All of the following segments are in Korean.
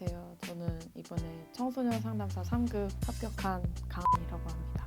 안녕하세요. 저는 이번에 청소년 상담사 3급 합격한 강이라고 합니다.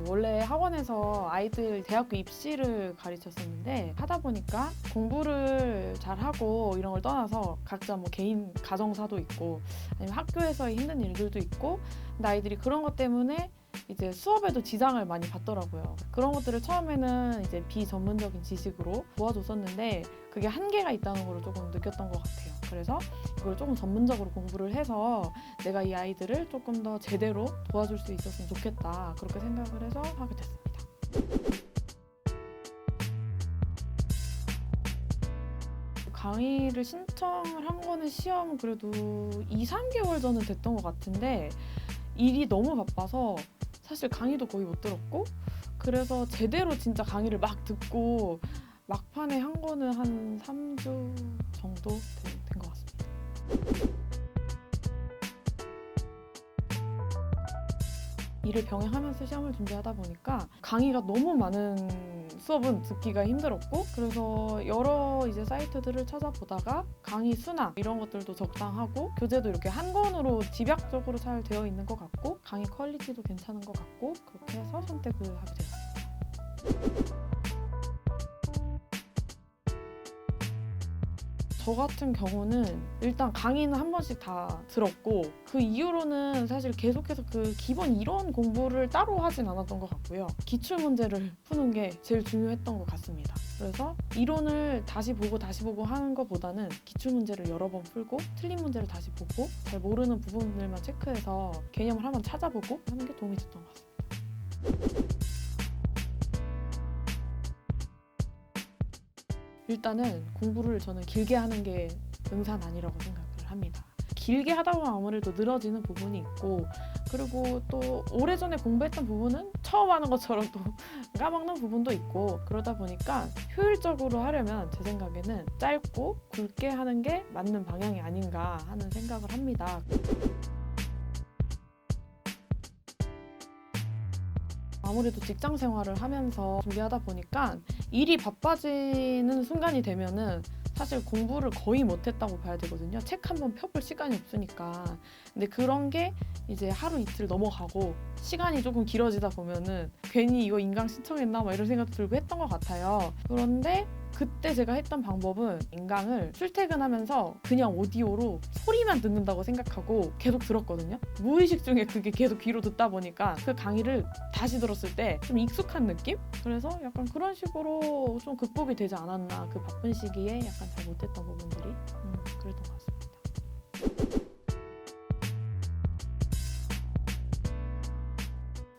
원래 학원에서 아이들 대학교 입시를 가르쳤었는데 하다 보니까 공부를 잘하고 이런 걸 떠나서 각자 뭐 개인 가정사도 있고 아니면 학교에서의 힘든 일들도 있고 근데 아이들이 그런 것 때문에 이제 수업에도 지장을 많이 받더라고요. 그런 것들을 처음에는 이제 비전문적인 지식으로 도와줬었는데 그게 한계가 있다는 걸 조금 느꼈던 것 같아요. 그래서 이걸 조금 전문적으로 공부를 해서 내가 이 아이들을 조금 더 제대로 도와줄 수 있었으면 좋겠다. 그렇게 생각을 해서 하게 됐습니다. 강의를 신청을 한 거는 시험 그래도 2-3개월 전은 됐던 것 같은데 일이 너무 바빠서 사실 강의도 거의 못 들었고 그래서 제대로 진짜 강의를 막 듣고 막판에 한 거는 한 3주 정도 된 것 같습니다. 일을 병행하면서 시험을 준비하다 보니까 강의가 너무 많은 수업은 듣기가 힘들었고 그래서 여러 이제 사이트들을 찾아보다가 강의 수나 이런 것들도 적당하고 교재도 이렇게 한 권으로 집약적으로 잘 되어 있는 것 같고 강의 퀄리티도 괜찮은 것 같고 그렇게 해서 선택을 하게 됐습니다. 저 같은 경우는 일단 강의는 한 번씩 다 들었고 그 이후로는 사실 계속해서 그 기본 이론 공부를 따로 하진 않았던 것 같고요. 기출문제를 푸는 게 제일 중요했던 것 같습니다. 그래서 이론을 다시 보고 하는 것보다는 기출문제를 여러 번 풀고 틀린 문제를 다시 보고 잘 모르는 부분들만 체크해서 개념을 한번 찾아보고 하는 게 도움이 됐던 것 같습니다. 일단은 공부를 저는 길게 하는 게 능사는 아니라고 생각을 합니다. 길게 하다 보면 아무래도 늘어지는 부분이 있고 그리고 또 오래전에 공부했던 부분은 처음 하는 것처럼 또 까먹는 부분도 있고 그러다 보니까 효율적으로 하려면 제 생각에는 짧고 굵게 하는 게 맞는 방향이 아닌가 하는 생각을 합니다. 아무래도 직장 생활을 하면서 준비하다 보니까 일이 바빠지는 순간이 되면은 사실 공부를 거의 못했다고 봐야 되거든요. 책 한 번 펴볼 시간이 없으니까. 근데 그런 게 이제 하루 이틀 넘어가고 시간이 조금 길어지다 보면은 괜히 이거 인강 신청했나 막 이런 생각도 들고 했던 것 같아요. 그런데 그때 제가 했던 방법은 인강을 출퇴근하면서 그냥 오디오로 소리만 듣는다고 생각하고 계속 들었거든요. 무의식 중에 그게 계속 귀로 듣다 보니까 그 강의를 다시 들었을 때 좀 익숙한 느낌? 그래서 약간 그런 식으로 좀 극복이 되지 않았나. 그 바쁜 시기에 약간 잘 못했던 부분들이 그랬던 것 같습니다.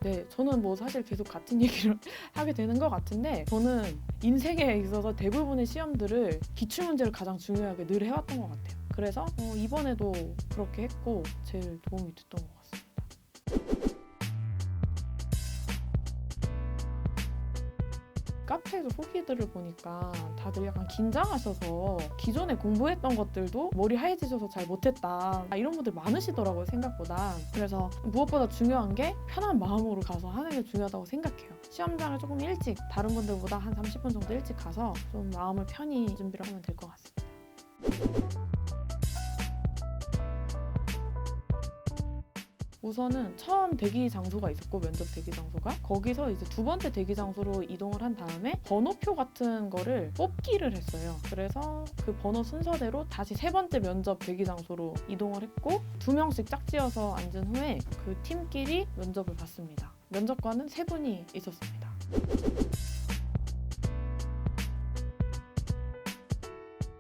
네, 저는 뭐 사실 계속 같은 얘기를 하게 되는 것 같은데 저는 인생에 있어서 대부분의 시험들을 기출문제를 가장 중요하게 늘 해왔던 것 같아요. 그래서 이번에도 그렇게 했고 제일 도움이 됐던 것 같습니다. 카페에서 후기들을 보니까 다들 약간 긴장하셔서 기존에 공부했던 것들도 머리 하얘지셔서 잘 못했다 이런 분들 많으시더라고요, 생각보다. 그래서 무엇보다 중요한 게 편한 마음으로 가서 하는 게 중요하다고 생각해요. 시험장을 조금 일찍 다른 분들보다 한 30분 정도 일찍 가서 좀 마음을 편히 준비를 하면 될 것 같습니다. 우선은 처음 대기 장소가 있었고 면접 대기 장소가 거기서 이제 두 번째 대기 장소로 이동을 한 다음에 번호표 같은 거를 뽑기를 했어요. 그래서 그 번호 순서대로 다시 세 번째 면접 대기 장소로 이동을 했고 2명씩 짝지어서 앉은 후에 그 팀끼리 면접을 봤습니다. 면접관은 3분이 있었습니다.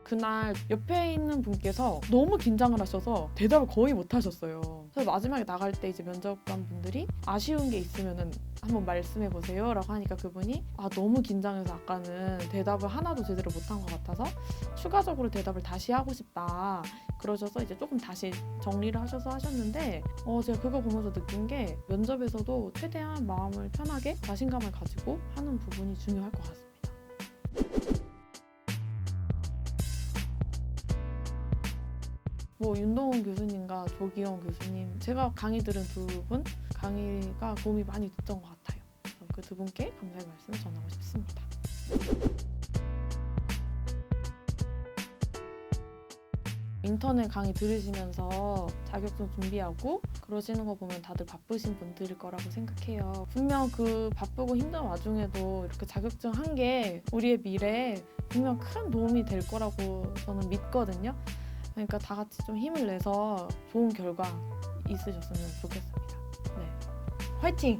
그날 옆에 있는 분께서 너무 긴장을 하셔서 대답을 거의 못 하셨어요. 그래서 마지막에 나갈 때 이제 면접관 분들이 아쉬운 게 있으면은 한번 말씀해 보세요 라고 하니까 그분이 너무 긴장해서 아까는 대답을 하나도 제대로 못한 것 같아서 추가적으로 대답을 다시 하고 싶다 그러셔서 이제 조금 다시 정리를 하셔서 하셨는데 제가 그거 보면서 느낀 게 면접에서도 최대한 마음을 편하게 자신감을 가지고 하는 부분이 중요할 것 같습니다. 윤동훈 교수님과 조기영 교수님 제가 강의 들은 2분 강의가 도움이 많이 됐던 것 같아요. 그 2분께 감사의 말씀을 전하고 싶습니다. 인터넷 강의 들으시면서 자격증 준비하고 그러시는 거 보면 다들 바쁘신 분들일 거라고 생각해요. 분명 그 바쁘고 힘든 와중에도 이렇게 자격증 한 게 우리의 미래에 분명 큰 도움이 될 거라고 저는 믿거든요. 그러니까 다 같이 좀 힘을 내서 좋은 결과 있으셨으면 좋겠습니다. 네. 화이팅!